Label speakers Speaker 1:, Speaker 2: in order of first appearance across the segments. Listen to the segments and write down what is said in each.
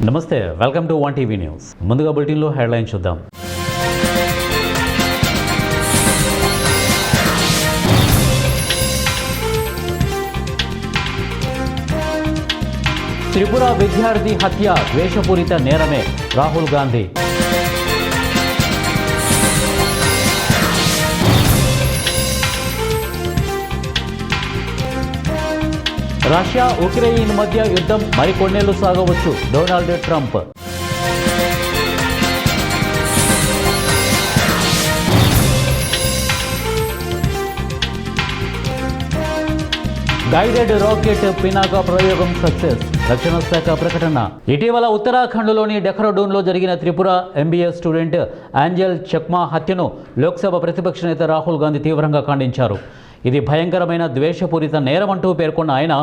Speaker 1: నమస్తే, welcome to one TV news. ముందుగా బులెటిన్లో హెడ్లైన్ చూద్దాం. త్రిపుర విద్యార్థి హత్య ద్వేషపూరిత నేరమే, రాహుల్ గాంధీ. రష్యా ఉక్రెయిన్ మధ్య యుద్ధం మరికొన్నేళ్లు సాగవచ్చు, Donald Trump. Guided rocket Pinaka ప్రయోగం సక్సెస్, రక్షణ శాఖ ప్రకటన. ఇటీవల ఉత్తరాఖండ్లోని డెహ్రాడూన్లో జరిగిన త్రిపుర ఎంబీఏ స్టూడెంట్ ఏంజెల్ చక్మా హత్యను లోక్సభ ప్రతిపక్ష నేత రాహుల్ గాంధీ తీవ్రంగా ఖండించారు. ఇది భయంకరమైన ద్వేషపూరిత నేరమంటూ పేర్కొన్న ఆయన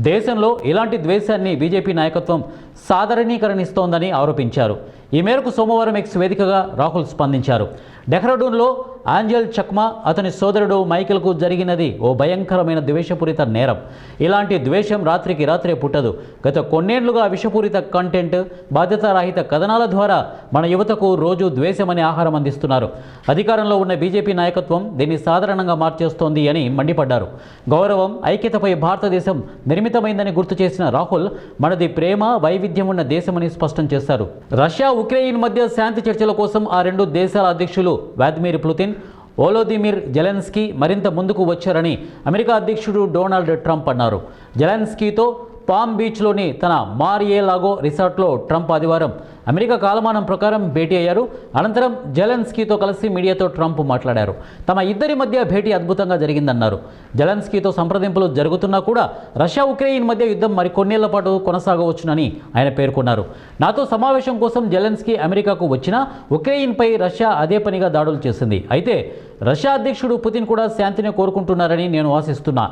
Speaker 1: దేశంలో ఇలాంటి ద్వేషాన్ని బీజేపీ నాయకత్వం సాధారణీకరణిస్తోందని ఆరోపించారు. ఈ మేరకు సోమవారం ఎక్స్ వేదికగా రాహుల్ స్పందించారు. డెహ్రాడూన్లో ఏంజెల్ చక్మా అతని సోదరుడు మైకేల్కు జరిగినది ఓ భయంకరమైన ద్వేషపూరిత నేరం. ఇలాంటి ద్వేషం రాత్రికి రాత్రే పుట్టదు. గత కొన్నేళ్లుగా విషపూరిత కంటెంట్, బాధ్యతారహిత కథనాల ద్వారా మన యువతకు రోజు ద్వేషమనే ఆహారం అందిస్తున్నారు. అధికారంలో ఉన్న బీజేపీ నాయకత్వం దీన్ని సాధారణంగా మార్చేస్తోంది అని మండిపడ్డారు. గౌరవం, ఐక్యతపై భారతదేశం నిర్మితమైందని గుర్తు చేసిన రాహుల్ మనది ప్రేమ, వైవిధ్యం ఉన్న దేశమని స్పష్టం చేశారు. రష్యా ఉక్రెయిన్ మధ్య శాంతి చర్చల కోసం ఆ రెండు దేశాల అధ్యక్షులు వ్లాదిమిర్ పుతిన్, వోలోదిమిర్ జెలెన్స్కీ మరింత ముందుకు వచ్చారని అమెరికా అధ్యక్షుడు డొనాల్డ్ ట్రంప్ అన్నారు. జెలెన్స్కీతో పామ్ బీచ్లోని తన మార్-ఏ-లాగో రిసార్ట్లో ట్రంప్ ఆదివారం అమెరికా కాలమానం ప్రకారం భేటీ అయ్యారు. అనంతరం జెలెన్స్కీతో కలిసి మీడియాతో ట్రంప్ మాట్లాడారు. తమ ఇద్దరి మధ్య భేటీ అద్భుతంగా జరిగిందన్నారు. జెలెన్స్కీతో సంప్రదింపులు జరుగుతున్నా కూడా రష్యా ఉక్రెయిన్ మధ్య యుద్ధం మరికొన్నేళ్ల పాటు కొనసాగవచ్చునని ఆయన పేర్కొన్నారు. నాతో సమావేశం కోసం జెలెన్స్కీ అమెరికాకు వచ్చినా ఉక్రెయిన్పై రష్యా అదే పనిగా దాడులు చేసింది. అయితే రష్యా అధ్యక్షుడు పుతిన్ కూడా శాంతిని కోరుకుంటున్నారని నేను ఆశిస్తున్నా.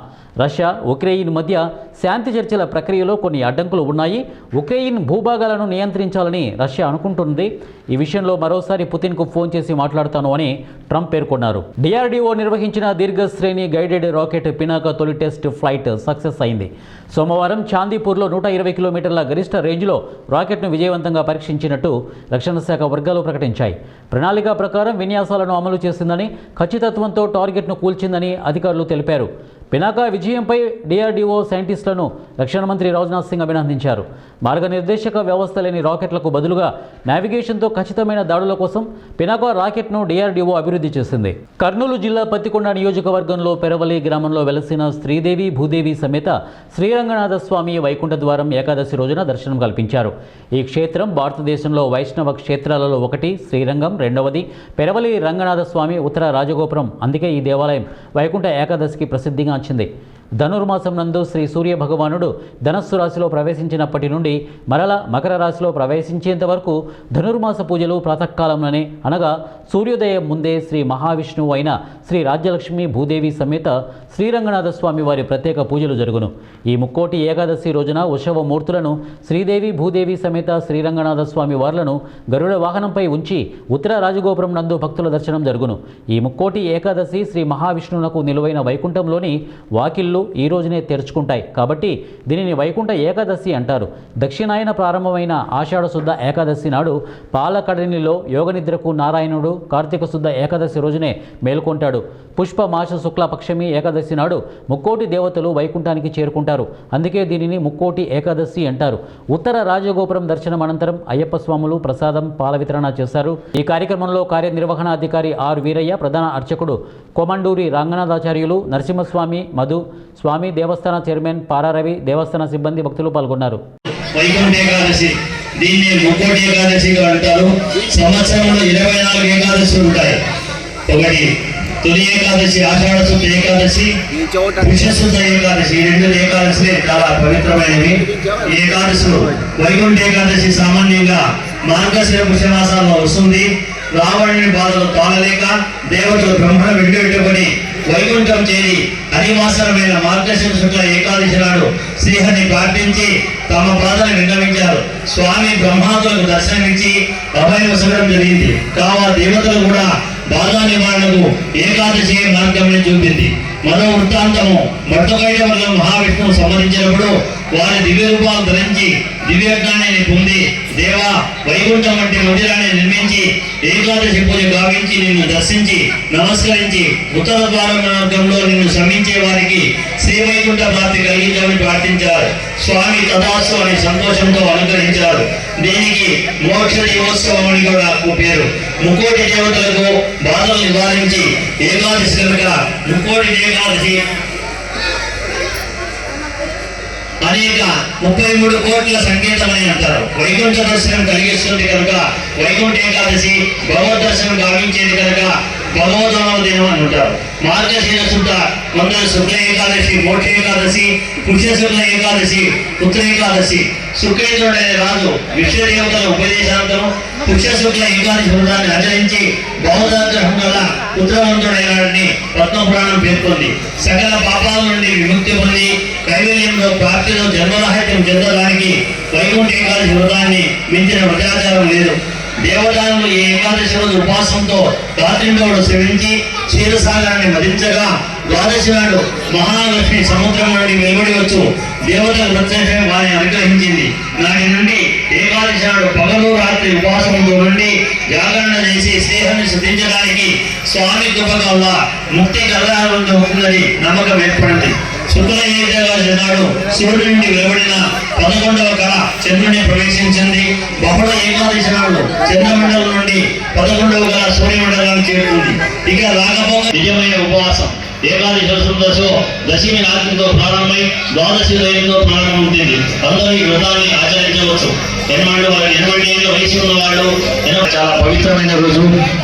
Speaker 1: రష్యా ఉక్రెయిన్ మధ్య శాంతి చర్చల ప్రక్రియలో కొన్ని అడ్డంకులు ఉన్నాయి. ఉక్రెయిన్ భూభాగాలను నియంత్రించాలని రష్యా అనుకుంటుంది. ఈ విషయంలో మరోసారి పుతిన్కు ఫోన్ చేసి మాట్లాడతాను అని ట్రంప్ పేర్కొన్నారు. డిఆర్డీఓ నిర్వహించిన దీర్ఘశ్రేణి గైడెడ్ రాకెట్ పినాకా తొలి టెస్ట్ ఫ్లైట్ సక్సెస్ అయింది. సోమవారం చాందీపూర్లో 120 కిలోమీటర్ల గరిష్ట రేంజ్లో రాకెట్ను విజయవంతంగా పరీక్షించినట్టు రక్షణ శాఖ వర్గాలు ప్రకటించాయి. ప్రణాళిక ప్రకారం విన్యాసాలను అమలు చేసిందని, ఖచ్చితత్వంతో టార్గెట్ను కూల్చిందని అధికారులు తెలిపారు. పినాకా విజయంపై డిఆర్డీఓ సైంటిస్టులను రక్షణ మంత్రి రాజ్నాథ్ సింగ్ అభినందించారు. మార్గనిర్దేశక వ్యవస్థ లేని రాకెట్లకు బదులుగా నావిగేషన్తో ఖచ్చితమైన దాడుల కోసం పినాకా రాకెట్ను డిఆర్డీఓ అభివృద్ధి చేసింది. కర్నూలు జిల్లా పత్తికొండ నియోజకవర్గంలో పెరవలి గ్రామంలో వెలసిన శ్రీదేవి భూదేవి సమేత శ్రీరంగనాథ స్వామి వైకుంఠ ద్వారం ఏకాదశి రోజున దర్శనం కల్పించారు. ఈ క్షేత్రం భారతదేశంలో వైష్ణవ క్షేత్రాలలో ఒకటి. శ్రీరంగం రెండవది, పెరవలి రంగనాథ స్వామి ఉత్తర రాజగోపురం. అందుకే ఈ దేవాలయం వైకుంఠ ఏకాదశికి ప్రసిద్ధిగా వచ్చింది. ధనుర్మాసం నందు శ్రీ సూర్య భగవానుడు ధనస్సు రాశిలో ప్రవేశించినప్పటి నుండి మరల మకర రాశిలో ప్రవేశించేంత వరకు ధనుర్మాస పూజలు ప్రాతకాలంలోనే, అనగా సూర్యోదయం ముందే శ్రీ మహావిష్ణువు అయిన శ్రీ రాజ్యలక్ష్మి భూదేవి సమేత శ్రీరంగనాథ స్వామి వారి ప్రత్యేక పూజలు జరుగును. ఈ ముక్కోటి ఏకాదశి రోజున ఉత్సవ మూర్తులను శ్రీదేవి భూదేవి సమేత శ్రీరంగనాథ స్వామి వార్లను గరుడ వాహనంపై ఉంచి ఉత్తర రాజగోపురం నందు భక్తుల దర్శనం జరుగును. ఈ ముక్కోటి ఏకాదశి శ్రీ మహావిష్ణువునకు నిలువైన వైకుంఠంలోని వాకిళ్ళు ఈ రోజునే తెరుచుకుంటాయి. కాబట్టి దీనిని వైకుంఠ ఏకాదశి అంటారు. దక్షిణాయన ప్రారంభమైన ఆషాఢ శుద్ధ ఏకాదశి నాడు పాలకడనిలో యోగనిద్రకు నారాయణుడు కార్తీక శుద్ధ ఏకాదశి రోజునే మేల్కొంటాడు. పుష్పమాస శుక్ల పక్షమి ఏకాదశి నాడు ముక్కోటి దేవతలు వైకుంఠానికి చేరుకుంటారు. అందుకే దీనిని ముక్కోటి ఏకాదశి అంటారు. ఉత్తర రాజగోపురం దర్శనం అనంతరం అయ్యప్ప స్వాములు ప్రసాదం, పాల వితరణ చేశారు. ఈ కార్యక్రమంలో కార్యనిర్వహణాధికారి ఆర్ వీరయ్య, ప్రధాన అర్చకుడు కొమండూరి రంగనాథాచార్యులు, నరసింహస్వామి, మధు స్వామి, దేవస్థాన చైర్మన్ పారారవి, దేవస్థాన సిబ్బంది, భక్తులు పాల్గొన్నారు.
Speaker 2: వైకుంఠ ఏకాదశి, దీన్ని ముక్కోటి ఏకాదశిగా అంటారు. సంవత్సరంలో 24 ఏకాదశులు ఉంటాయి. ఒకటి తొలి ఏకాదశి, ఆషాఢ శుద్ధ ఏకాదశి, విషశుద్ధ ఏకాదశి. ఈ రెండు ఏకాదశులే చాలా పవిత్రమైనవి. ఈ ఏకాదశులు వైకుంఠ ఏకాదశి సామాన్యంగా మార్గశిర పుష్యమాసాల్లో వస్తుంది. రావణుని బాధలు తాళలేక దేవతలు బ్రహ్మను విడిపెట్టుకొని వైకుంఠం చేరి అనివాసనమైన మార్గశిర శుక్ల ఏకాదశి నాడు శ్రీహరిని ప్రార్థించి తమ బాధను విన్నవించారు. స్వామి బ్రహ్మాదులకు దర్శనమిచ్చి అభయం ఇవ్వడం జరిగింది. కావున దేవతలు కూడా బాధ నివారణకు ఏకాదశి మార్గంలో చూపింది. మరో వృత్తాంతము, మట్టుకైడవర్గం మహావిష్ణువు సంహరించినప్పుడు వారి దివ్య రూపాలు ధరించి దివ్యజ్ఞానాన్ని పొంది దేవా వైకుంఠం వంటి మందిరాన్ని నిర్మించి ఏకాదశి పూజ గావించి నిన్ను దర్శించి నమస్కరించి ఉత్తర ద్వార మార్గంలో నిన్ను శ్రమించే వారికి శ్రీ వైకుంఠ ప్రాప్తి కలిగించమని ప్రార్థించారు. స్వామి తదాస్తు అని సంతోషంతో అనుగ్రహించారు. దీనికి మోక్ష దివోత్సవం అని కూడా పేరు. ముక్కోటి దేవతలకు బాధలు నివారించి ఏకాదశి కనుక ముక్కోటి ఏకాదశి అనేక 33 కోట్ల సంకేతమని అంటారు. వైకుంఠ దర్శనం కలిగిస్తుంది కనుక వైకుంఠ ఏకాదశి, భగవద్ దర్శనం గావించేది కనుక భగవద్గీత దినం అని అంటారు. మార్గశీర శుద్ధ కొందరు శుక్ల ఏకాదశి, మోక్ష ఏకాదశి, పుష్య శుక్ల ఏకాదశి, పుత్ర ఏకాదశి. శుక్రేశ్వరుడైన రాజు విశ్వదేవతల ఉపదేశాంతరం పుష్య శుక్ల ఏకాదశి వృతాన్ని ఆచరించి బహుదాగ్రహం గల పుత్రవంతుడైనాడని పద్మపురాణం పేర్కొంది. సకల పాపాల నుండి విముక్తి పొంది కైవల్యంలో ప్రాప్తిలో జన్మరాహిత్యం చెందడానికి వైకుంఠ ఏకాదశి వ్రతాన్ని మించిన వ్రతాచారం లేదు. దేవదానులు ఈ ఏకాదశి రోజు ఉపవాసంతో రాత్రిండోడు శ్రమించి క్షీరసాగరాన్ని మదించగా ద్వాదశి నాడు మహాలక్ష్మి సముద్రం నుండి వెలువడి వచ్చు దేవతల ప్రత్యక్షం వారిని అనుగ్రహించింది. నాటి నుండి ఏకాదశి నాడు పగలు రాత్రి ఉపవాసంతో నుండి జాగరణ చేసి స్నేహాన్ని శుద్ధించడానికి స్వామి కృప వల్ల ముక్తి కలగాలని ఉంటుందని నమ్మకం ఏర్పడింది. శుక్ల ఏకాదశి నాడు సూర్యుడి నుండి వెలువడిన 11వ కళ చంద్రుని ప్రవేశించింది. బహుళ ఏకాదశి నాడు చంద్రమండలం నుండి 11వ కళ సూర్యమండలాన్ని చేరుకుంది. ఇక రాకపోక నిజమైన ఉపవాసం ఏకాదశి వస్తుందో దశమి రాత్రితో ప్రారంభమై ద్వాదశి ఉదయంతో ప్రారంభమవుతుంది. అందరూ ఈ వ్రతాన్ని ఆచరించవచ్చు. 80 ఏళ్ళ వయసు ఉన్న వాళ్ళు చాలా పవిత్రమైన రోజు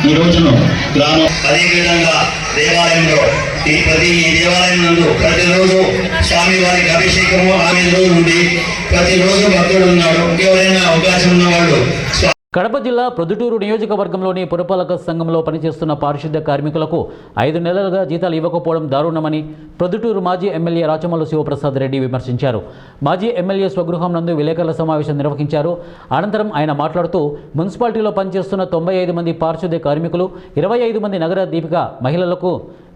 Speaker 2: ఈ రోజును గ్రామం. అదేవిధంగా దేవాలయంలో ప్రతి దేవాలయం నందు ప్రతిరోజు స్వామి వారికి అభిషేకము 5 రోజులు ఉంది. ప్రతిరోజు భక్తుడు ఉన్నాడు. ఎవరైనా అవకాశం ఉన్నవాళ్ళు.
Speaker 1: కడప జిల్లా ప్రొద్దుటూరు నియోజకవర్గంలోని పురపాలక సంఘంలో పనిచేస్తున్న పారిశుద్ధ్య కార్మికులకు 5 నెలలుగా జీతాలు ఇవ్వకపోవడం దారుణమని ప్రొద్దుటూరు మాజీ ఎమ్మెల్యే రాచమల్లు శివప్రసాద్ రెడ్డి విమర్శించారు. మాజీ ఎమ్మెల్యే స్వగృహం నందు విలేకరుల సమావేశం నిర్వహించారు. అనంతరం ఆయన మాట్లాడుతూ మున్సిపాలిటీలో పనిచేస్తున్న 95 మంది పారిశుద్ధ్య కార్మికులు, 25 మంది నగర దీపిక మహిళలకు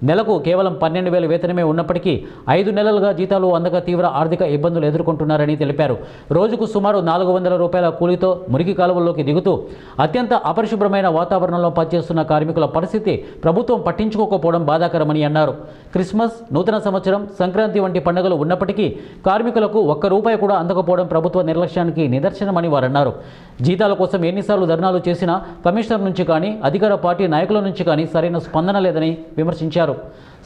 Speaker 1: నెలకు కేవలం 12,000 వేతనమే ఉన్నప్పటికీ 5 నెలలుగా జీతాలు అందక తీవ్ర ఆర్థిక ఇబ్బందులు ఎదుర్కొంటున్నారని తెలిపారు. రోజుకు సుమారు 400 రూపాయల కూలీతో మురికి కాలువల్లోకి దిగుతూ అత్యంత అపరిశుభ్రమైన వాతావరణంలో పనిచేస్తున్న కార్మికుల పరిస్థితి ప్రభుత్వం పట్టించుకోకపోవడం బాధాకరమని అన్నారు. క్రిస్మస్, నూతన సంవత్సరం, సంక్రాంతి వంటి పండుగలు ఉన్నప్పటికీ కార్మికులకు ఒక్క రూపాయి కూడా అందకపోవడం ప్రభుత్వ నిర్లక్ష్యానికి నిదర్శనమని వారన్నారు. జీతాల కోసం ఎన్నిసార్లు ధర్నాలు చేసినా కమిషనర్ నుంచి కానీ అధికార పార్టీ నాయకుల నుంచి కానీ సరైన స్పందన లేదని విమర్శించారు.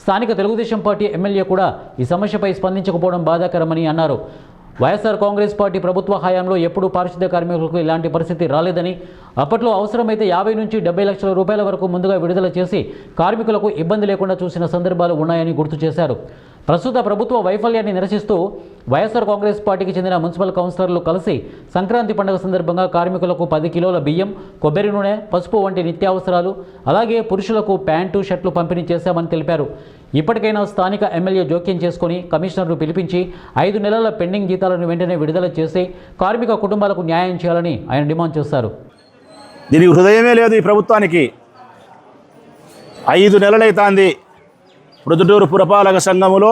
Speaker 1: స్థానిక తెలుగుదేశం పార్టీ ఎమ్మెల్యే కూడా ఈ సమస్యపై స్పందించకపోవడం బాధాకరమని అన్నారు. వైఎస్ఆర్ కాంగ్రెస్ పార్టీ ప్రభుత్వ హయాంలో ఎప్పుడూ పారిశుద్ధ్య కార్మికులకు ఇలాంటి పరిస్థితి రాలేదని, అప్పట్లో అవసరమైతే 50 నుంచి 70 లక్షల రూపాయల వరకు ముందుగా విడుదల చేసి కార్మికులకు ఇబ్బంది లేకుండా చూసిన సందర్భాలు ఉన్నాయని గుర్తు చేశారు. ప్రస్తుత ప్రభుత్వ వైఫల్యాన్ని నిరసిస్తూ వైఎస్ఆర్ కాంగ్రెస్ పార్టీకి చెందిన మున్సిపల్ కౌన్సిలర్లు కలిసి సంక్రాంతి పండుగ సందర్భంగా కార్మికులకు 10 కిలోల బియ్యం, కొబ్బరి నూనె, పసుపు వంటి నిత్యావసరాలు, అలాగే పురుషులకు ప్యాంటు, షర్ట్లు పంపిణీ చేశామని తెలిపారు. ఇప్పటికైనా స్థానిక ఎమ్మెల్యే జోక్యం చేసుకుని కమిషనర్ను పిలిపించి 5 నెలల పెండింగ్ జీతాలను వెంటనే విడుదల చేసి కార్మిక కుటుంబాలకు న్యాయం చేయాలని ఆయన డిమాండ్ చేశారు.
Speaker 3: దీనికి హృదయమే లేదు ఈ ప్రభుత్వానికి. 5 నెలలైతాంది ప్రొద్దుటూరు పురపాలక సంఘములో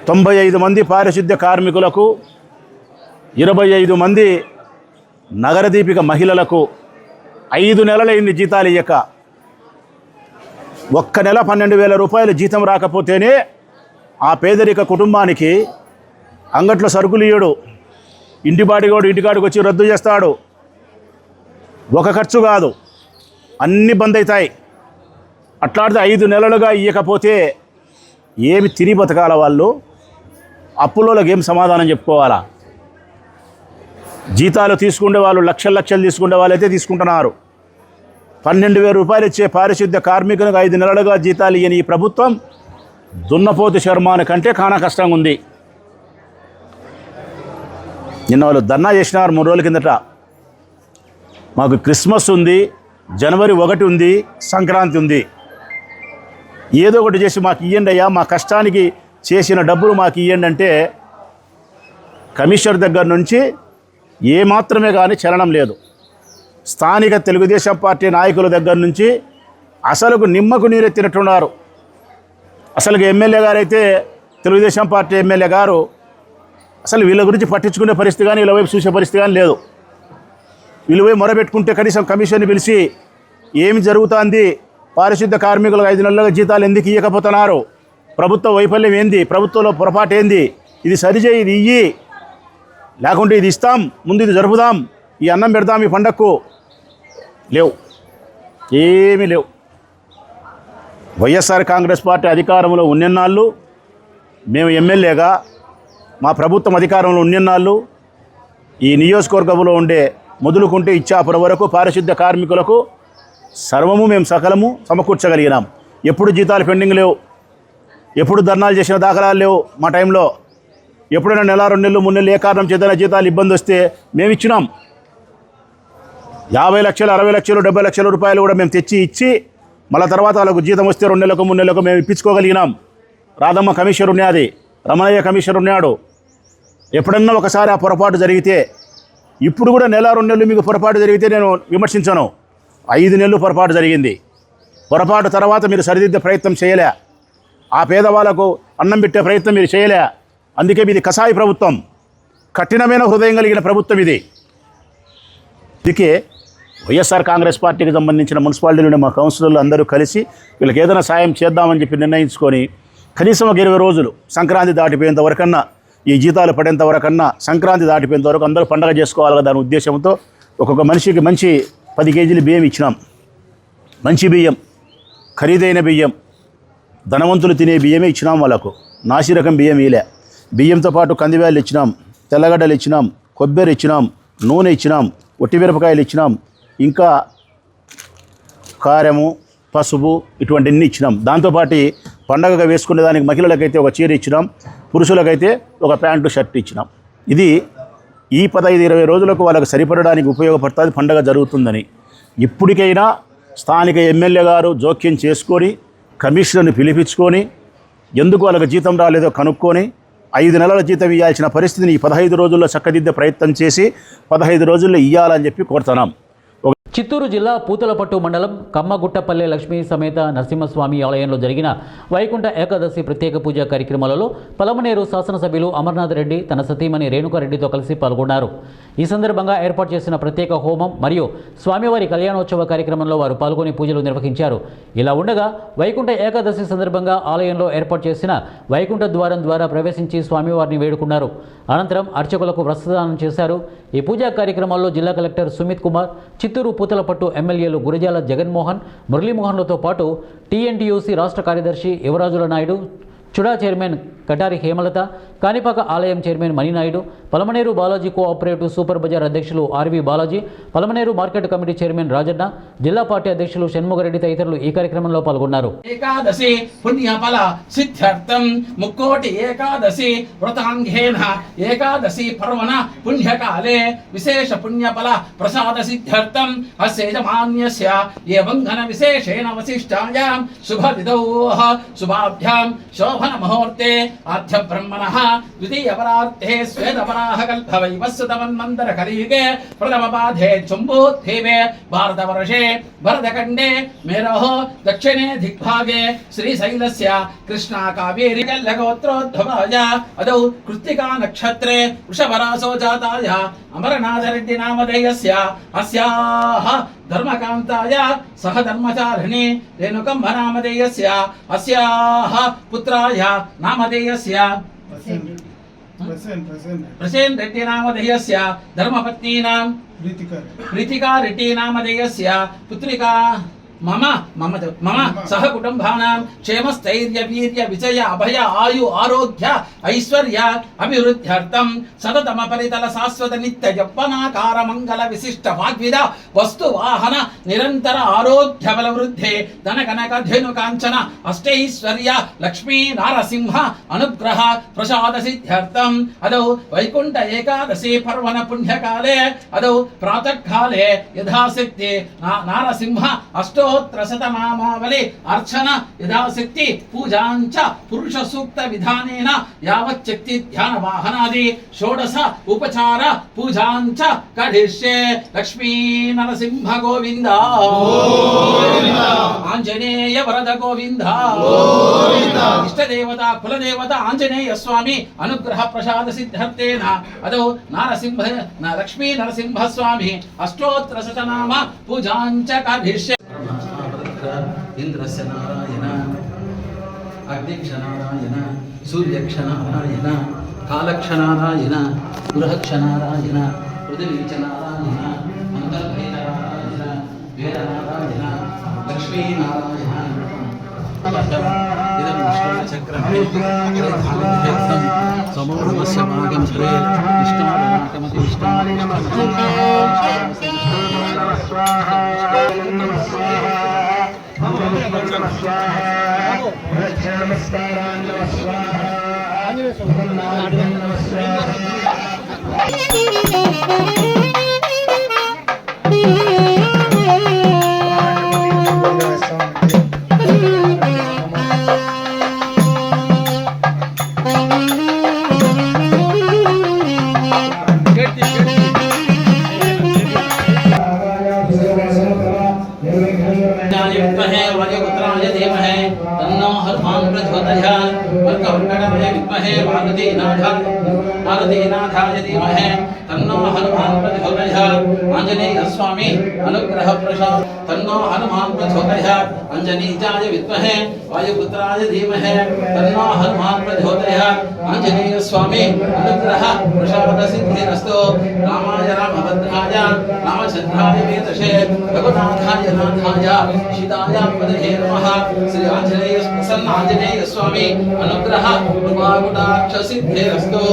Speaker 3: 95 మంది పారిశుద్ధ్య కార్మికులకు, 25 మంది నగరదీపిక మహిళలకు 5 నెలలైంది జీతాలు ఇయ్యక. ఒక్క నెల 12,000 రూపాయలు జీతం రాకపోతేనే ఆ పేదరిక కుటుంబానికి అంగట్లో సరుకులు ఇయ్యడు, ఇంటిబాడిగోడు ఇంటికాడికి వచ్చి రద్దు చేస్తాడు. ఒక ఖర్చు కాదు, అన్నీ బంద్ అవుతాయి. అట్లాంటిది 5 నెలలుగా ఇవ్వకపోతే ఏమి తిని బతకాల వాళ్ళు? అప్పులోకి ఏం సమాధానం చెప్పుకోవాలా? జీతాలు తీసుకునే వాళ్ళు లక్షలు తీసుకునే వాళ్ళు అయితే తీసుకుంటున్నారు. 12,000 రూపాయలు ఇచ్చే పారిశుద్ధ్య కార్మికులకు 5 నెలలుగా జీతాలు ఇయ్యని ఈ ప్రభుత్వం దున్నపోతు శర్మాని కంటే కానా కష్టంగా ఉంది. నిన్న వాళ్ళు ధర్నా చేసినారు 3 రోజుల కిందట. మాకు క్రిస్మస్ ఉంది, జనవరి 1 ఉంది, సంక్రాంతి ఉంది, ఏదో ఒకటి చేసి మాకు ఇవ్వండి అయ్యా, మా కష్టానికి చేసిన డబ్బులు మాకు ఇవ్వండి అంటే కమిషనర్ దగ్గర నుంచి ఏమాత్రమే కానీ చలనం లేదు. స్థానిక తెలుగుదేశం పార్టీ నాయకుల దగ్గర నుంచి అసలుకు నిమ్మకు నీరెత్తినట్టున్నారు. అసలుకి ఎమ్మెల్యే గారు అయితే తెలుగుదేశం పార్టీ ఎమ్మెల్యే గారు అసలు వీళ్ళ గురించి పట్టించుకునే పరిస్థితి కానీ వీళ్ళ వైపు చూసే పరిస్థితి కానీ లేదు. వీళ్ళు పోయి మొరబెట్టుకుంటే కనీసం కమిషన్ని పిలిచి ఏమి జరుగుతుంది, పారిశుద్ధ కార్మికులకు 5 నెలలుగా జీతాలు ఎందుకు ఇవ్వకపోతున్నారు, ప్రభుత్వ వైఫల్యం ఏంది, ప్రభుత్వంలో పొరపాటు ఏంది, ఇది సరిచేయి, ఇది ఇయ్యి, లేకుంటే ఇది ఇస్తాం, ముందు ఇది జరుపుదాం, ఈ అన్నం పెడదాం ఈ పండగకు, లేవు, ఏమీ లేవు. వైఎస్ఆర్ కాంగ్రెస్ పార్టీ అధికారంలో ఉన్నన్నాళ్ళు, మేము ఎమ్మెల్యేగా మా ప్రభుత్వం అధికారంలో ఉన్నన్నాళ్ళు ఈ నియోజకవర్గంలో ఉండే మొదలుకుంటే ఇచ్చాపురం వరకు పారిశుద్ధ కార్మికులకు సర్వము మేము సకలము సమకూర్చగలిగినాం. ఎప్పుడు జీతాలు పెండింగ్ లేవు, ఎప్పుడు ధర్నాలు చేసిన దాఖలాలు లేవు. మా టైంలో ఎప్పుడైనా నెల 2 నెలలు 3 నెలలు ఏ కారణం చేతన జీతాలు ఇబ్బంది వస్తే మేము ఇచ్చినాం. 50 లక్షలు 60 లక్షలు 70 లక్షల రూపాయలు కూడా మేము తెచ్చి ఇచ్చి మళ్ళీ తర్వాత వాళ్ళకు జీతం వస్తే 2 నెలలకు 3 నెలలకు మేము ఇప్పించుకోగలిగినాం. రాధమ్మ కమిషనర్ ఉన్నది, రమణయ్య కమిషనర్ ఉన్నాడు. ఎప్పుడన్నా ఒకసారి ఆ పొరపాటు జరిగితే, ఇప్పుడు కూడా నెల 2 నెలలు మీకు పొరపాటు జరిగితే నేను విమర్శించను. 5 నెలలు పొరపాటు జరిగింది. పొరపాటు తర్వాత మీరు సరిదిద్దే ప్రయత్నం చేయలే, ఆ పేదవాళ్ళకు అన్నం పెట్టే ప్రయత్నం మీరు చేయలే. అందుకే మీది కసాయి ప్రభుత్వం, కఠినమైన హృదయం కలిగిన ప్రభుత్వం ఇది. అందుకే వైఎస్ఆర్ కాంగ్రెస్ పార్టీకి సంబంధించిన మున్సిపాలిటీలోని మా కౌన్సిలర్లు అందరూ కలిసి వీళ్ళకి ఏదైనా సాయం చేద్దామని చెప్పి నిర్ణయించుకొని కనీసం ఒక 20 రోజులు సంక్రాంతి దాటిపోయేంత వరకన్నా, ఈ జీతాలు పడేంత వరకన్నా, సంక్రాంతి దాటిపోయేంత వరకు అందరూ పండగ చేసుకోవాలి కదా దాని ఉద్దేశంతో ఒక్కొక్క మనిషికి మంచి 10 కేజీలు బియ్యం ఇచ్చినాం. మంచి బియ్యం, ఖరీదైన బియ్యం, ధనవంతులు తినే బియ్యమే ఇచ్చినాం వాళ్ళకు. నాసిరకం బియ్యం ఇలే. బియ్యంతో పాటు కందివేళ్ళు ఇచ్చినాం, తెల్లగడ్డలు ఇచ్చినాం, కొబ్బరి ఇచ్చినాం, నూనె ఇచ్చినాం, ఒట్టిమిరపకాయలు ఇచ్చినాం, ఇంకా కారము, పసుపు ఇటువంటివన్నీ ఇచ్చినాం. దాంతోపాటు పండగగా వేసుకునే దానికి మహిళలకైతే ఒక చీర ఇచ్చినాం, పురుషులకైతే ఒక ప్యాంటు షర్ట్ ఇచ్చినాం. ఇది ఈ 15-20 రోజులకు వాళ్ళకు సరిపడడానికి ఉపయోగపడుతుంది, పండగ జరుగుతుందని. ఇప్పటికైనా స్థానిక ఎమ్మెల్యే గారు జోక్యం చేసుకొని కమిషనర్ని పిలిపించుకొని ఎందుకు వాళ్ళకి జీతం రాలేదో కనుక్కొని 5 నెలల జీతం ఇవ్వాల్సిన పరిస్థితిని ఈ 15 రోజుల్లో చక్కదిద్దే ప్రయత్నం చేసి 15 రోజుల్లో ఇవ్వాలని చెప్పి కోరుతున్నాం.
Speaker 1: చిత్తూరు జిల్లా పూతలపట్టు మండలం కమ్మగుట్టపల్లె లక్ష్మీ సమేత నరసింహస్వామి ఆలయంలో జరిగిన వైకుంఠ ఏకాదశి ప్రత్యేక పూజా కార్యక్రమాలలో పలమనేరు శాసనసభ్యులు అమర్నాథ్ రెడ్డి తన సతీమణి రేణుకారెడ్డితో కలిసి పాల్గొన్నారు. ఈ సందర్భంగా ఏర్పాటు చేసిన ప్రత్యేక హోమం మరియు స్వామివారి కళ్యాణోత్సవ కార్యక్రమంలో వారు పాల్గొని పూజలు నిర్వహించారు. ఇలా ఉండగా వైకుంఠ ఏకాదశి సందర్భంగా ఆలయంలో ఏర్పాటు చేసిన వైకుంఠ ద్వారం ద్వారా ప్రవేశించి స్వామివారిని వేడుకున్నారు. అనంతరం అర్చకులకు ప్రసాదానం చేశారు. ఈ పూజా కార్యక్రమాల్లో జిల్లా కలెక్టర్ సుమిత్ కుమార్, చిత్తూరు పూతలపట్టు ఎమ్మెల్యేలు గురజాల జగన్మోహన్, మురళీమోహన్లతో పాటు టీఎన్టీయూసీ రాష్ట్ర కార్యదర్శి యువరాజుల నాయుడు, చుడా చైర్మన్ కటారి హేమలత, కాణిపాక ఆలయం chairman Maninaidu, Palamaner Balaji cooperative super bazaar అధ్యక్షులు RV Balaji, Palamaner market committee chairman Rajanna, జిల్లా పార్టీ అధ్యక్షులు షణ్ముగరెడ్డి తదితరులు ఈ కార్యక్రమంలో పాల్గొన్నారు.
Speaker 4: ఏకాదశి పుణ్యఫల సిద్ధ్యర్థం ముక్కోటి ఏకాదశి వ్రతాంగేన ఏకాదశి పర్వణ పుణ్యకాలే విశేష పుణ్యఫల ప్రసాద సిద్ధ్యర్థం అస్య యజమాన్యస్య ఏవం ఘన విశేషేణ వశిష్టాయాం శుభతిథౌ శుభాభ్యాం శోభన ముహూర్తే ఆద్య బ్రహ్మణః ద్వితీయ పరార్థే శ్వేతపరాహ కల్పవైవస్సుతమన్మంతర కలియుగే ప్రథమ పాదే జంబూద్వీపే భారతవర్షే భరతఖండే మేరోః దక్షిణే దిగ్భాగే శ్రీశైలస్య కృష్ణా కావేరీ గోత్రోద్భవాయ అదౌ కృత్తికా నక్షత్రే వృషభరాసో జాతాయ అమరనాథరెడ్డి నామధేయస్య అస్యాః ధర్మకాంతాయ సహ ధర్మచారిణి రేణుకంభ నామధేయస్య అస్యాః పుత్రాయ నామధేయస్య ప్రసేన్ రెడ్డి నామధేయస్య ధర్మపత్నీనాం ప్రీతికా రెడ్డి నామధేయస్య పుత్రికా మమ సహ కుటుంబానాం క్షేమస్థైర్య వీర్య విజయ అభయ ఆయు ఆరోగ్య ఐశ్వర్య అభివృద్ధ్యర్థం సతతమ పరితల శాశ్వత నిత్య యవ్వనాకార మంగళ విశిష్ట వాగ్విద వస్తు వాహన నిరంతర ఆరోగ్య బల వృద్ధి ధన కనక ధేను కాంచన అష్టైశ్వర్య లక్ష్మీ నారసింహ అనుగ్రహ ప్రసాద సిద్ధ్యర్థం అదౌ వైకుంఠ ఏకాదశి పర్వణ పుణ్యకాలే అదౌ ప్రాతఃకాలే యథాశక్తి నారసింహ అష్టో अष्टोत्तरशतनामावली अर्चन यथाशक्ति पूजाञ्च पुरुष सूक्त विधानेन यावच्छक्ति ध्यान वाहनादि षोडश उपचार पूजाञ्च करिष्ये। लक्ष्मी नरसिंह गोविंद आंजनेय वरद गोविंद इष्ट देवता कुल देवता आंजनेय स्वामी अनुग्रह प्रसाद सिद्ध्यर्थेन अदो नारसिंह लक्ष्मी नरसिंह स्वामी अष्टोत्तर शतनाम पूजाञ्च करिष्ये। इंद्रस्य नारायण अग्निक्ष नारायण सूर्यक्ष नारायण कालक्ष नारायण गृहक्ष नारायण पृथ्वीच नारायण अंतर्भय नारायण वेद नारायण लक्ष्मी नारायण इदं विष्णुचक्रमे समूढमस्य भागं सरे विष्णुनाथमति वायुपुत्राय धीमहि तन्नो हनुमान् प्रचोदयात् वक्रतुण्डमय विद्महे मारुतिनाथाय धीमहि तन्नो हनुमान् प्रचोदयात् आंजनेय स्वामी अनुग्रह प्रसाद तन्नो हनुमान् प्रचोदयात् अंजनीजाय विद्महे वायुपुत्राय धीमहि तन्नो हनुमान् प्रचोदयात् आंजनेय स्वामी अनुग्रह प्रसाद सिद्धिरस्तु। रामाय रामभद्राय रामचंद्राय वेदसे रघुनाथाय नाथाय सीताय पदये नमः। श्री आंजनेय प्रसन्न आंजनेय स्वामी अनुग्रह कृपाकटाक्ष सिद्धिरस्तु।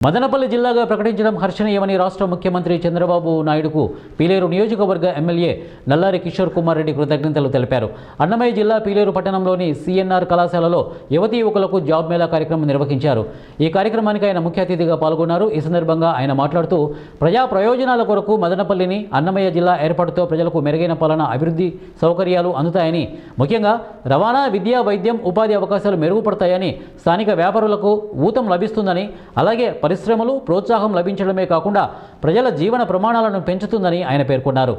Speaker 1: మదనపల్లి జిల్లాగా ప్రకటించడం హర్షణీయమని రాష్ట్ర ముఖ్యమంత్రి చంద్రబాబు నాయుడుకు పీలేరు నియోజకవర్గ ఎమ్మెల్యే నల్లారి కిషోర్ కుమార్ రెడ్డి కృతజ్ఞతలు తెలిపారు. అన్నమయ్య జిల్లా పీలేరు పట్టణంలోని సిఎన్ఆర్ కళాశాలలో యువతీ యువకులకు జాబ్ మేళా కార్యక్రమం నిర్వహించారు. ఈ కార్యక్రమానికి ఆయన ముఖ్య అతిథిగా పాల్గొన్నారు. ఈ సందర్భంగా ఆయన మాట్లాడుతూ ప్రజా ప్రయోజనాల కొరకు మదనపల్లిని అన్నమయ్య జిల్లా ఏర్పాటుతో ప్రజలకు మెరుగైన పాలన అభివృద్ధి సౌకర్యాలు అందుతాయని, ముఖ్యంగా రవాణా విద్యా వైద్యం ఉపాధి అవకాశాలు మెరుగుపడతాయని, స్థానిక వ్యాపారులకు ఊతం లభిస్తుందని, అలాగే పరిశ్రమలు ప్రోత్సాహం లభించడమే కాకుండా ప్రజల జీవన ప్రమాణాలను పెంచుతుందని ఆయన పేర్కొన్నారు.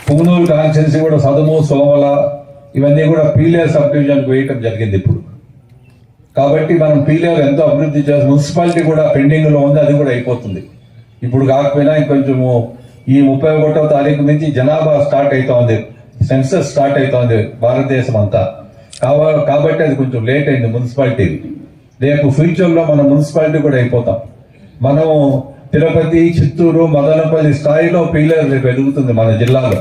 Speaker 5: పుంగనూరు కాన్స్టిట్యున్సీ కూడా సదుము సోమల ఇవన్నీ కూడా పీలేరు సబ్ డివిజన్కి వేయటం జరిగింది ఇప్పుడు. కాబట్టి మనం పీలేరు ఎంతో అభివృద్ధి చేసి మున్సిపాలిటీ కూడా పెండింగ్లో ఉంది, అది కూడా అయిపోతుంది. ఇప్పుడు కాకపోయినా ఇంకొంచెము ఈ 31వ తారీఖు నుంచి జనాభా స్టార్ట్ అవుతోంది, సెన్సస్ స్టార్ట్ అవుతోంది భారతదేశం అంతా. కాబట్టి అది కొంచెం లేట్ అయింది మున్సిపాలిటీ. రేపు ఫ్యూచర్లో మన మున్సిపాలిటీ కూడా అయిపోతాం. మనం తిరుపతి, చిత్తూరు, మదనపల్లి స్థాయిలో పీలేరు రేపు ఎదుగుతుంది మన జిల్లాలో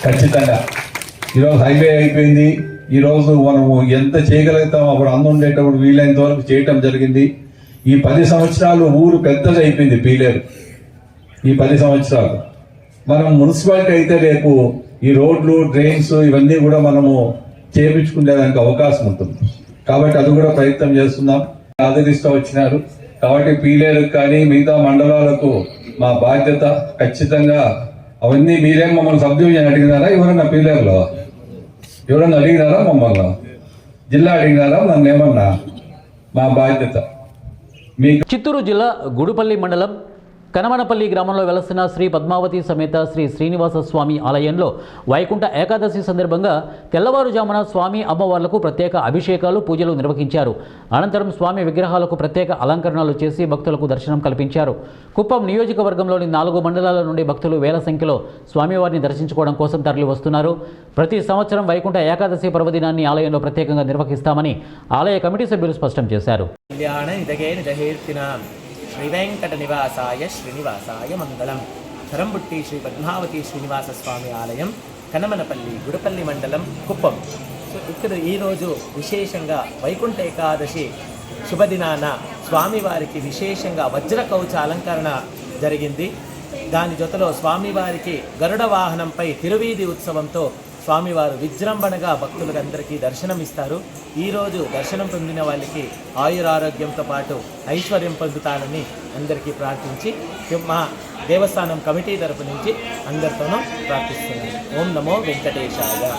Speaker 5: ఖచ్చితంగా. ఈరోజు హైవే అయిపోయింది. ఈరోజు మనము ఎంత చేయగలుగుతాం అప్పుడు అందుండేటప్పుడు వీలైనంత వరకు చేయటం జరిగింది. ఈ 10 సంవత్సరాలు ఊరు పెద్దది అయిపోయింది పీలేరు. ఈ 10 సంవత్సరాలు మనం మున్సిపాలిటీ అయితే రేపు ఈ రోడ్లు, డ్రైన్స్ ఇవన్నీ కూడా మనము చేయించుకునేదానికి అవకాశం ఉంటుంది. కాబట్టి అది కూడా ప్రయత్నం చేస్తున్నాం. ఆదరిస్తూ వచ్చినారు కాబట్టి పీలేరుకు కానీ మిగతా మండలాలకు మా బాధ్యత ఖచ్చితంగా. అవన్నీ మీరేం మమ్మల్ని సబ్ డివిజన్ అడిగినారా? ఎవరన్నా పీలేరులో ఎవరన్నా అడిగినారా? మమ్మల్ని జిల్లా అడిగినారా? నన్ను ఏమన్నా? మా బాధ్యత.
Speaker 1: చిత్తూరు జిల్లా గుడుపల్లి మండలం కనమనపల్లి గ్రామంలో వెలసిన శ్రీ పద్మావతి సమేత శ్రీ శ్రీనివాస స్వామి ఆలయంలో వైకుంఠ ఏకాదశి సందర్భంగా తెల్లవారుజామున స్వామి అమ్మవార్లకు ప్రత్యేక అభిషేకాలు, పూజలు నిర్వహించారు. అనంతరం స్వామి విగ్రహాలకు ప్రత్యేక అలంకరణలు చేసి భక్తులకు దర్శనం కల్పించారు. కుప్పం నియోజకవర్గంలోని 4 మండలాల నుండి భక్తులు వేల సంఖ్యలో స్వామివారిని దర్శించుకోవడం కోసం తరలి వస్తున్నారు. ప్రతి సంవత్సరం వైకుంఠ ఏకాదశి పర్వదినాన్ని ఆలయంలో ప్రత్యేకంగా నిర్వహిస్తామని ఆలయ కమిటీ సభ్యులు స్పష్టం చేశారు.
Speaker 6: శ్రీ వెంకట నివాసాయ శ్రీనివాసాయ మంగళం. ధరంబుట్టి శ్రీ పద్మావతి శ్రీనివాస స్వామి ఆలయం, కనమనపల్లి, గుడపల్లి మండలం, కుప్పం. సో ఇక్కడ ఈరోజు విశేషంగా వైకుంఠ ఏకాదశి శుభదినాన స్వామివారికి విశేషంగా వజ్ర కవచ అలంకరణ జరిగింది. దాని జొతలో స్వామివారికి గరుడ వాహనంపై తిరువీధి ఉత్సవంతో స్వామివారు విజృంభణగా భక్తులందరికీ దర్శనమిస్తారు. ఈరోజు దర్శనం పొందిన వాళ్ళకి ఆయురారోగ్యంతో పాటు ఐశ్వర్యం పొందుతానని అందరికీ ప్రార్థించి మా దేవస్థానం కమిటీ తరపు నుంచి అందరితోనూ ప్రార్థిస్తున్నాను. ఓం నమో వెంకటేశాయ.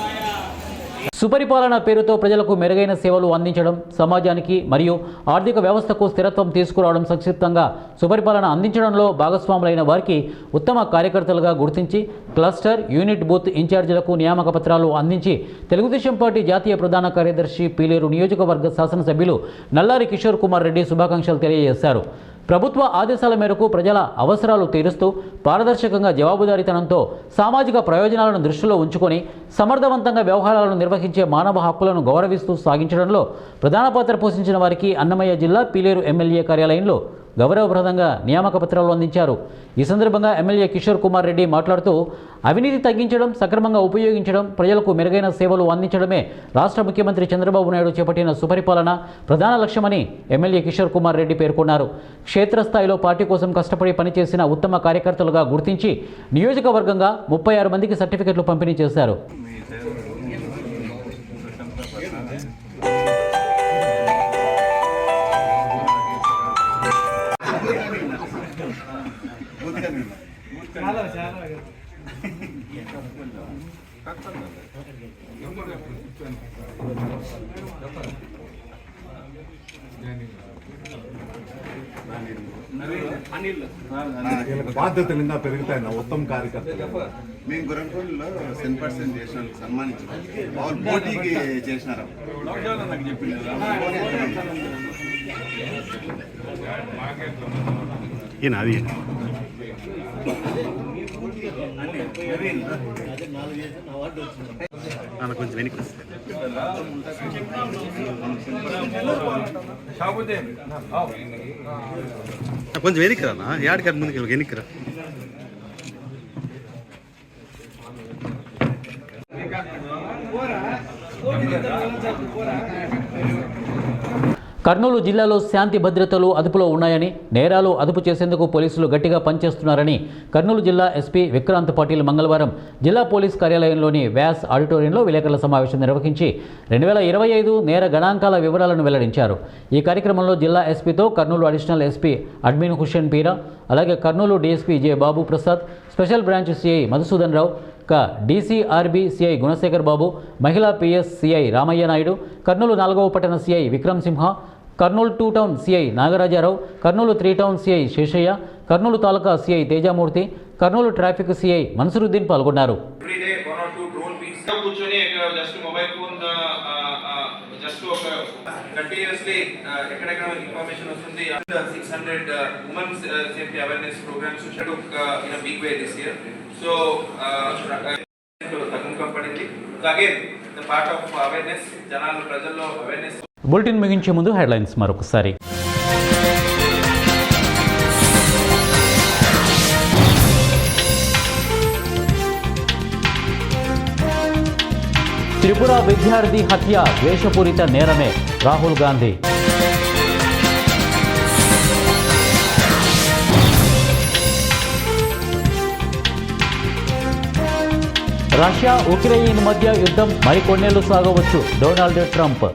Speaker 1: సుపరిపాలన పేరుతో ప్రజలకు మెరుగైన సేవలు అందించడం, సమాజానికి మరియు ఆర్థిక వ్యవస్థకు స్థిరత్వం తీసుకురావడం, సంక్షిప్తంగా సుపరిపాలన అందించడంలో భాగస్వాములైన వారికి ఉత్తమ కార్యకర్తలుగా గుర్తించి క్లస్టర్, యూనిట్ బూత్ ఇన్ఛార్జీలకు నియామక పత్రాలు అందించి తెలుగుదేశం పార్టీ జాతీయ ప్రధాన కార్యదర్శి పీలేరు నియోజకవర్గ శాసనసభ్యులు నల్లారి కిషోర్ కుమార్ రెడ్డి శుభాకాంక్షలు తెలియజేశారు. ప్రభుత్వ ఆదేశాల మేరకు ప్రజల అవసరాలు తీరుస్తూ పారదర్శకంగా జవాబుదారీతనంతో సామాజిక ప్రయోజనాలను దృష్టిలో ఉంచుకొని సమర్థవంతంగా వ్యవహారాలను నిర్వహించే మానవ హక్కులను గౌరవిస్తూ సాగించడంలో ప్రధాన పాత్ర పోషించిన వారికి అన్నమయ్య జిల్లా పీలేరు ఎమ్మెల్యే కార్యాలయంలో గౌరవప్రదంగా నియామక పత్రాలు అందించారు. ఈ సందర్భంగా ఎమ్మెల్యే కిషోర్ కుమార్ రెడ్డి మాట్లాడుతూ అవినీతి తగ్గించడం, సక్రమంగా ఉపయోగించడం, ప్రజలకు మెరుగైన సేవలు అందించడమే రాష్ట్ర ముఖ్యమంత్రి చంద్రబాబు నాయుడు చేపట్టిన సుపరిపాలన ప్రధాన లక్ష్యమని ఎమ్మెల్యే కిషోర్ కుమార్ రెడ్డి పేర్కొన్నారు. క్షేత్రస్థాయిలో పార్టీ కోసం కష్టపడి పనిచేసిన ఉత్తమ కార్యకర్తలుగా గుర్తించి నియోజకవర్గంగా 36 మందికి సర్టిఫికెట్లు పంపిణీ చేశారు.
Speaker 7: బాధ్యతలు ఇంకా పెరుగుతాయి నా ఉత్తమ కార్యకర్తలు.
Speaker 8: మేము గురంపూడిలో 10% చేసిన సన్మానించారు. వాళ్ళు పోటీకి చేసినారు.
Speaker 7: కొంచెం వెనక్కి కొంచెం వెనక్కిరానా యాడికి ముందుకు వెనక్కిరా.
Speaker 1: కర్నూలు జిల్లాలో శాంతి భద్రతలు అదుపులో ఉన్నాయని, నేరాలు అదుపు చేసేందుకు పోలీసులు గట్టిగా పనిచేస్తున్నారని కర్నూలు జిల్లా ఎస్పీ విక్రాంత్ పాటిల్ మంగళవారం జిల్లా పోలీస్ కార్యాలయంలోని వ్యాస్ ఆడిటోరియంలో విలేకరుల సమావేశం నిర్వహించి 2025 నేర గణాంకాల వివరాలను వెల్లడించారు. ఈ కార్యక్రమంలో జిల్లా ఎస్పీతో Kurnool additional SP admin Hussain Peera, అలాగే Kurnool DSP J Babu Prasad, special branch CI Madhusudan Rao, DCRB CI Gunasekhar Babu, మహిళా పిఎస్ సిఐ రామయ్య నాయుడు, కర్నూలు 4వ పట్టణ CI Vikram Simha, Kurnool 2 town CI Nagarajarao, Kurnool 3 town CI Seshaiah, Kurnool taluka CI Tejamurthy, Kurnool traffic CI Mansaruddin పాల్గొన్నారు.
Speaker 9: కంటిన్యూస్లీ ఎక్కడెక్కడ ఇన్ఫర్మేషన్ వస్తుంది. 600 women's safety awareness programs in a big way this year. So తగ్గుముఖం పడింది. Again the part of awareness, జనాలు ప్రజల్లో అవేర్నెస్.
Speaker 1: బులెటిన్ ముగించే ముందు హెడ్లైన్స్ మరొకసారి. త్రిపుర విద్యార్థి హత్య ద్వేషపూరిత నేరమే, రాహుల్ గాంధీ. రష్యా ఉక్రెయిన్ మధ్య యుద్ధం మరికొన్నేళ్లు సాగవచ్చు, Donald Trump.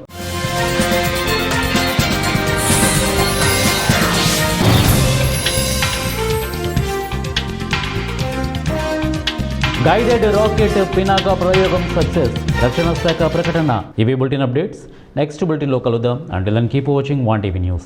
Speaker 1: Guided rocket Pinaka ప్రయోగం సక్సెస్, రక్షణ శాఖ ప్రకటన. ఇవి బులెటిన్ అప్డేట్స్. నెక్స్ట్ బులెటిన్లో కలుద్దాం. Until then keep watching 1 TV news.